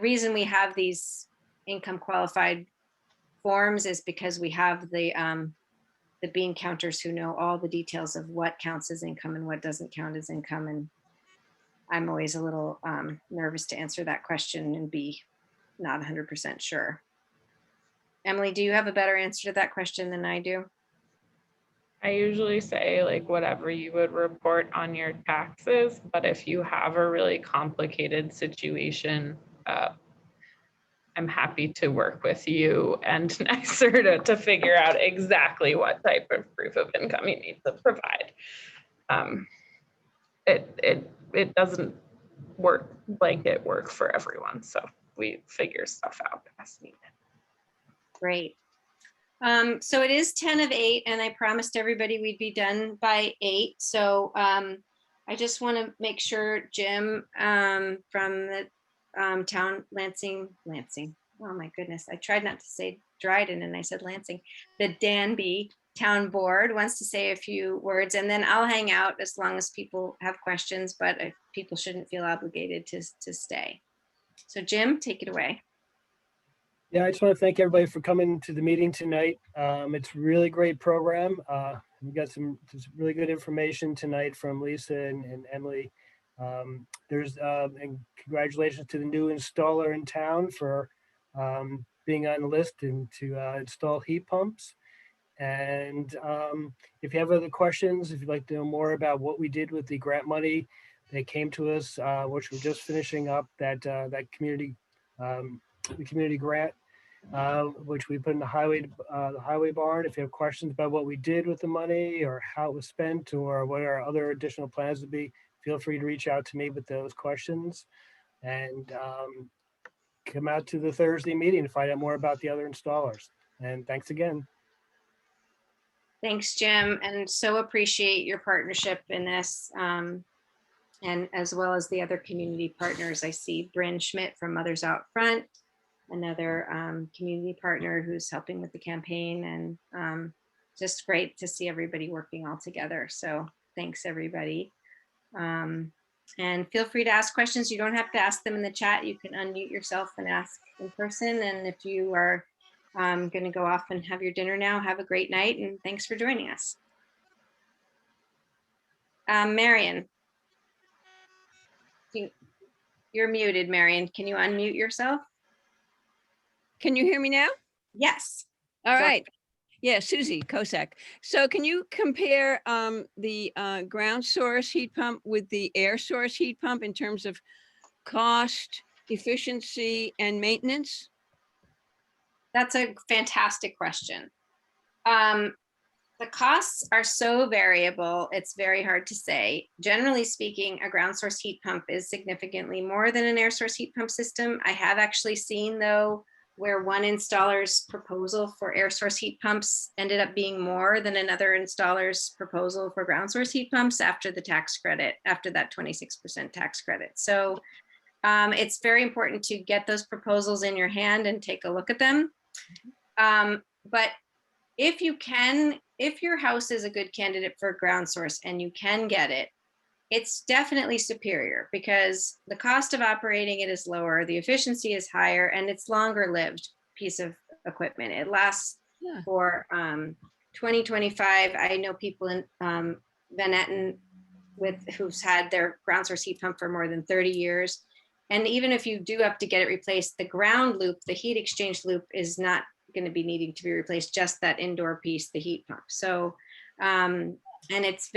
reason we have these income qualified forms is because we have the bean counters who know all the details of what counts as income and what doesn't count as income. And I'm always a little nervous to answer that question and be not 100% sure. Emily, do you have a better answer to that question than I do? I usually say like whatever you would report on your taxes, but if you have a really complicated situation, I'm happy to work with you and NYSERDA to figure out exactly what type of proof of income you need to provide. It doesn't work blanket work for everyone, so we figure stuff out as needed. Great. So it is 10 of 8, and I promised everybody we'd be done by 8. So I just want to make sure Jim from the town Lansing. Oh my goodness. I tried not to say Dryden and I said Lansing. The Danby Town Board wants to say a few words, and then I'll hang out as long as people have questions, but people shouldn't feel obligated to stay. So Jim, take it away. Yeah, I just want to thank everybody for coming to the meeting tonight. It's a really great program. We got some really good information tonight from Lisa and Emily. And congratulations to the new installer in town for being on the list and to install heat pumps. And if you have other questions, if you'd like to know more about what we did with the grant money that came to us, which we're just finishing up, that community grant, which we put in the highway barn. If you have questions about what we did with the money or how it was spent or what our other additional plans would be, feel free to reach out to me with those questions, and come out to the Thursday meeting to find out more about the other installers. And thanks again. Thanks, Jim, and so appreciate your partnership in this, and as well as the other community partners. I see Bryn Schmidt from Mothers Out Front, another community partner who's helping with the campaign, and just great to see everybody working all together. So thanks, everybody. And feel free to ask questions. You don't have to ask them in the chat. You can unmute yourself and ask in person. And if you are going to go off and have your dinner now, have a great night, and thanks for joining us. Marion, you're muted, Marion. Can you unmute yourself? Can you hear me now? Yes. All Go. right. Yeah, Susie Kosak. So can you compare the ground source heat pump with the air source heat pump in terms of cost, efficiency, and maintenance? That's a fantastic question. The costs are so variable, it's very hard to say. Generally speaking, a ground source heat pump is significantly more than an air source heat pump system. I have actually seen, though, where one installer's proposal for air source heat pumps ended up being more than another installer's proposal for ground source heat pumps after the tax credit, after that 26% tax credit. So it's very important to get those proposals in your hand and take a look at them. But if you can, if your house is a good candidate for a ground source and you can get it, it's definitely superior because the cost of operating it is lower, the efficiency is higher, and it's longer lived piece of equipment. It lasts for 2025. I know people in Van Etten who's had their ground source heat pump for more than 30 years. And even if you do have to get it replaced, the ground loop, the heat exchange loop, is not going to be needing to be replaced, just that indoor piece, the heat pump. So and it's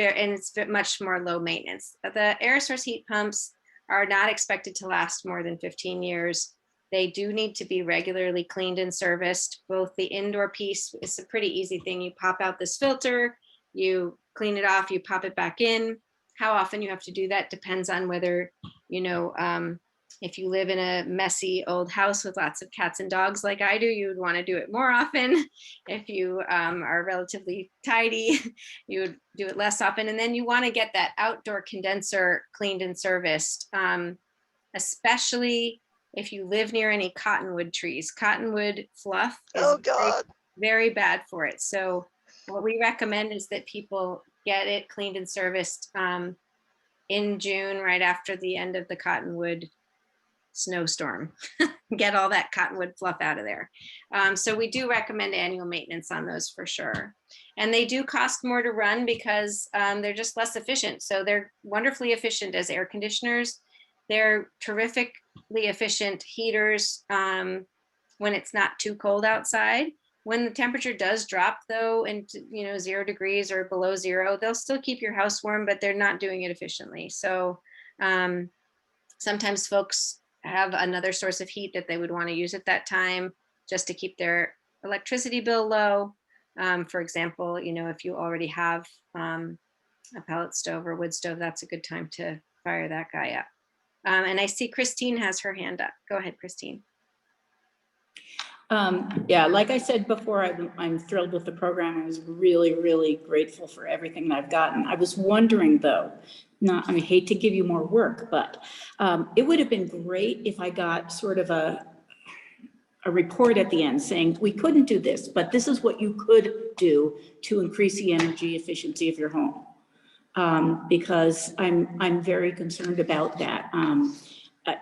much more low maintenance. The air source heat pumps are not expected to last more than 15 years. They do need to be regularly cleaned and serviced. Both the indoor piece is a pretty easy thing. You pop out this filter, you clean it off, you pop it back in. How often you have to do that depends on whether, you know, if you live in a messy old house with lots of cats and dogs like I do, you would want to do it more often. If you are relatively tidy, you would do it less often. And then you want to get that outdoor condenser cleaned and serviced, especially if you live near any cottonwood trees. Cottonwood fluff is very bad for it. So what we recommend is that people get it cleaned and serviced in June, right after the end of the cottonwood snowstorm. Get all that cottonwood fluff out of there. So we do recommend annual maintenance on those for sure. And they do cost more to run because they're just less efficient. So they're wonderfully efficient as air conditioners. They're terrifically efficient heaters when it's not too cold outside. When the temperature does drop though, into 0 degrees or below 0, they'll still keep your house warm, but they're not doing it efficiently. So sometimes folks have another source of heat that they would want to use at that time just to keep their electricity bill low. For example, if you already have a pellet stove or wood stove, that's a good time to fire that guy up. And I see Christine has her hand up. Go ahead, Christine. Yeah, like I said before, I'm thrilled with the program. I was really, really grateful for everything that I've gotten. I was wondering though, I hate to give you more work, but it would have been great if I got sort of a report at the end saying, we couldn't do this, but this is what you could do to increase the energy efficiency of your home. Because I'm very concerned about that.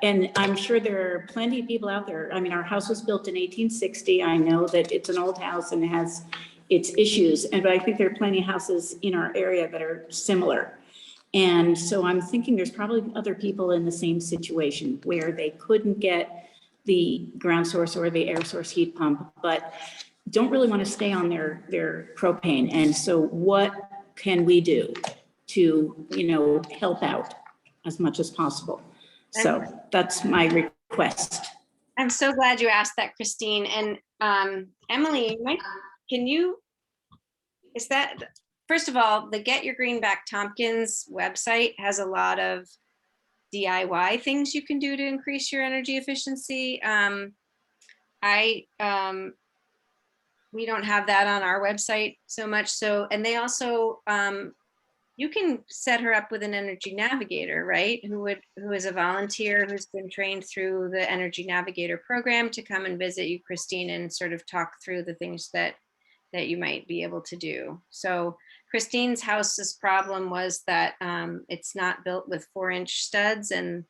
And I'm sure there are plenty of people out there. I mean, our house was built in 1860. I know that it's an old house and it has its issues, but I think there are plenty of houses in our area that are similar. And so I'm thinking there's probably other people in the same situation where they couldn't get the ground source or the air source heat pump, but don't really want to stay on their propane. And so what can we do to, help out as much as possible? So that's my request. I'm so glad you asked that, Christine. And Emily, first of all, the Get Your Green Back Tompkins website has a lot of DIY things you can do to increase your energy efficiency. We don't have that on our website so much. So, and they also, you can set her up with an energy navigator, right? Who is a volunteer who's been trained through the Energy Navigator program to come and visit you, Christine, and sort of talk through the things that you might be able to do. So Christine's house's problem was that it's not built with 4-inch studs, and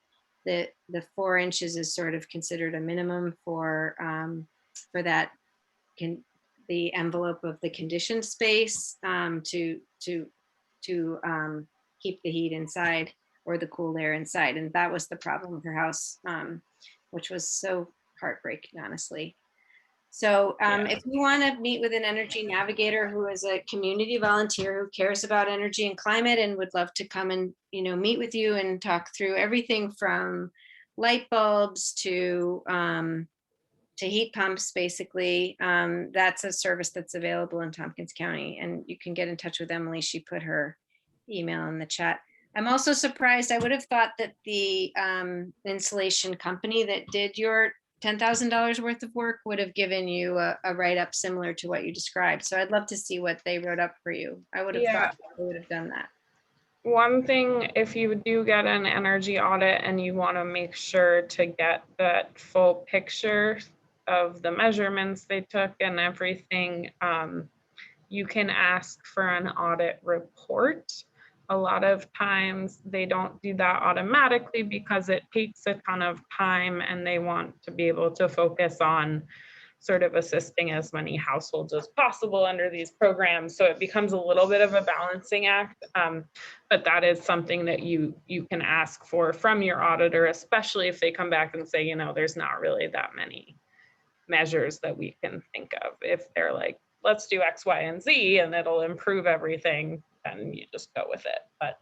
the 4 inches is sort of considered a minimum for that the envelope of the conditioned space to keep the heat inside or the cool air inside. And that was the problem with her house, which was so heartbreaking, honestly. So if you want to meet with an energy navigator who is a community volunteer who cares about energy and climate and would love to come and, meet with you and talk through everything from light bulbs to heat pumps, basically, that's a service that's available in Tompkins County, and you can get in touch with Emily. She put her email in the chat. I'm also surprised. I would have thought that the insulation company that did your $10,000 worth of work would have given you a write-up similar to what you described. So I'd love to see what they wrote up for you. I would have thought they would have done that. One thing, if you do get an energy audit and you want to make sure to get that full picture of the measurements they took and everything, you can ask for an audit report. A lot of times they don't do that automatically because it takes a ton of time and they want to be able to focus on sort of assisting as many households as possible under these programs. So it becomes a little bit of a balancing act, but that is something that you can ask for from your auditor, especially if they come back and say, there's not really that many measures that we can think of. If they're like, let's do X, Y, and Z, and it'll improve everything, then you just go with it. But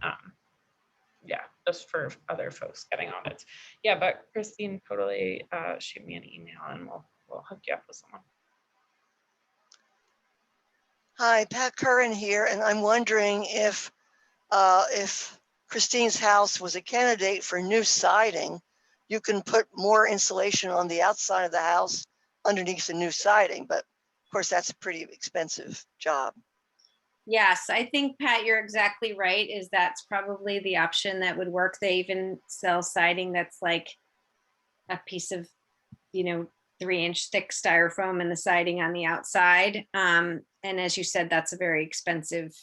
yeah, just for other folks getting audits. Yeah, but Christine, totally shoot me an email and we'll hook you up with someone. Hi, Pat Curran here, and I'm wondering if Christine's house was a candidate for new siding, you can put more insulation on the outside of the house underneath the new siding, but of course that's a pretty expensive job. Yes, I think, Pat, you're exactly right. That's probably the option that would work. They even sell siding that's like a piece of, 3-inch thick styrofoam and the siding on the outside. And as you said, that's a very expensive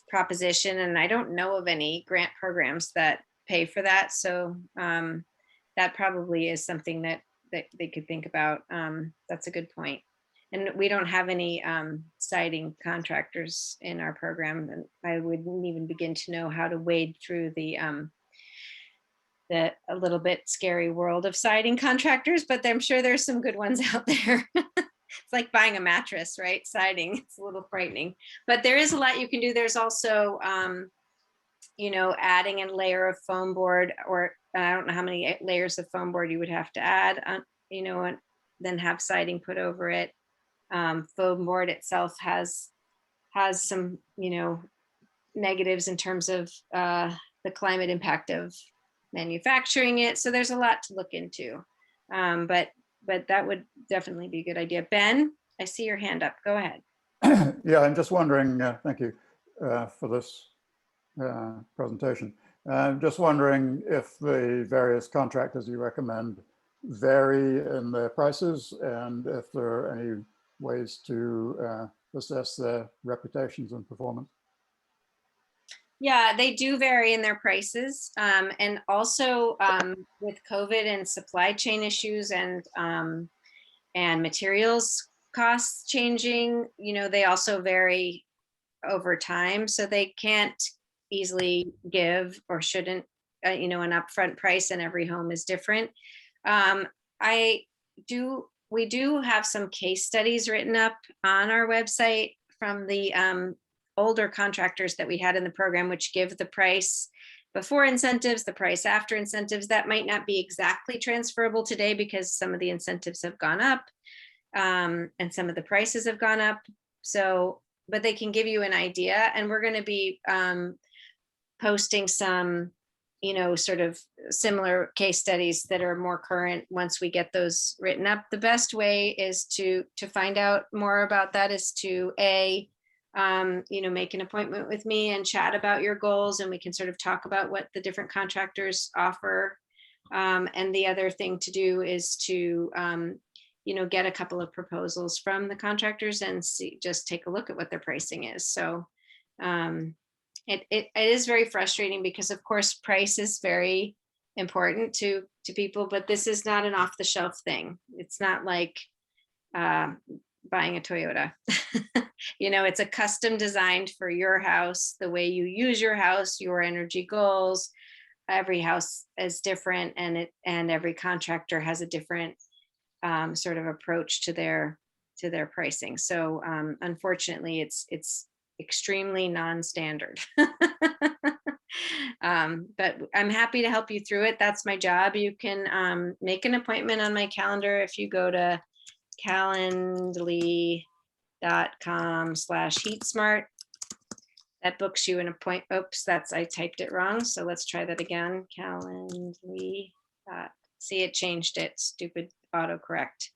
proposition. And I don't know of any grant programs that pay for that. So that probably is something that they could think about. That's a good point. And we don't have any siding contractors in our program. And I wouldn't even begin to know how to wade through the a little bit scary world of siding contractors, but I'm sure there's some good ones out there. It's like buying a mattress, right? Siding, it's a little frightening, but there is a lot you can do. There's also, adding a layer of foam board, or I don't know how many layers of foam board you would have to add, and then have siding put over it. Foam board itself has some, negatives in terms of the climate impact of manufacturing it. So there's a lot to look into. But that would definitely be a good idea. Ben, I see your hand up. Go ahead. Yeah, I'm just wondering, thank you for this presentation. I'm just wondering if the various contractors you recommend vary in their prices and if there are any ways to assess their reputations and performance. Yeah, they do vary in their prices. And also with COVID and supply chain issues and materials costs changing, they also vary over time. So they can't easily give or shouldn't, an upfront price, and every home is different. We do have some case studies written up on our website from the older contractors that we had in the program, which give the price before incentives, the price after incentives. That might not be exactly transferable today because some of the incentives have gone up and some of the prices have gone up. So, but they can give you an idea, and we're going to be posting some, sort of similar case studies that are more current once we get those written up. The best way is to find out more about that is to make an appointment with me and chat about your goals, and we can sort of talk about what the different contractors offer. And the other thing to do is to get a couple of proposals from the contractors and see, just take a look at what their pricing is. So it is very frustrating because of course price is very important to people, but this is not an off the shelf thing. It's not like buying a Toyota. It's a custom designed for your house, the way you use your house, your energy goals. Every house is different, and every contractor has a different sort of approach to their pricing. So unfortunately, it's extremely non-standard. But I'm happy to help you through it. That's my job. You can make an appointment on my calendar if you go to calendly.com/heatsmart. That books you an appointment. Oops, I typed it wrong. So let's try that again. Calendly. See, it changed it. Stupid autocorrect.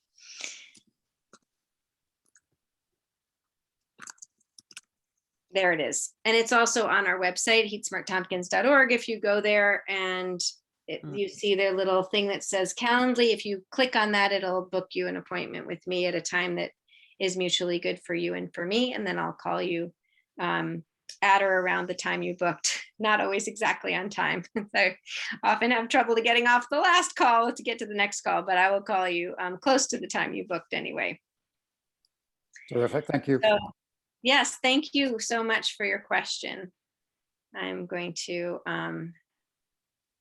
There it is. And it's also on our website, heatsmarttompkins.org. If you go there and you see their little thing that says Calendly, if you click on that, it'll book you an appointment with me at a time that is mutually good for you and for me. And then I'll call you at or around the time you booked, not always exactly on time. I often have trouble getting off the last call to get to the next call, but I will call you close to the time you booked anyway. Terrific, thank you. So, yes, thank you so much for your question. I'm going to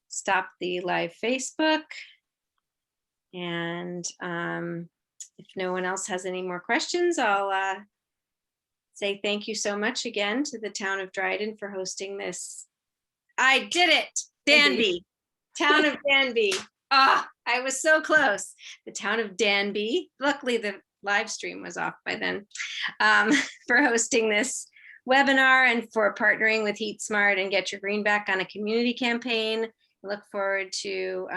stop the live Facebook. And if no one else has any more questions, I'll say thank you so much again to the town of Dryden for hosting this. I did it, Danby, town of Danby. Ah, I was so close. The town of Danby. Luckily, the live stream was off by then. For hosting this webinar and for partnering with HeatSmart and Get Your Green Back on a community campaign. I look forward to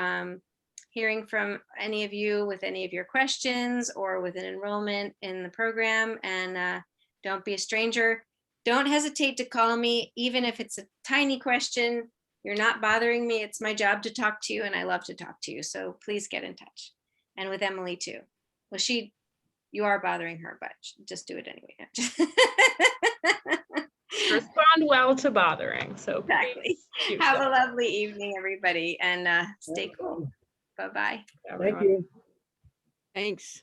hearing from any of you with any of your questions or with an enrollment in the program. And don't be a stranger. Don't hesitate to call me, even if it's a tiny question. You're not bothering me. It's my job to talk to you, and I love to talk to you. So please get in touch. And with Emily too. Well, you are bothering her, but just do it anyway. Respond well to bothering. So exactly. Have a lovely evening, everybody, and stay cool. Bye-bye. Thank you. Thanks.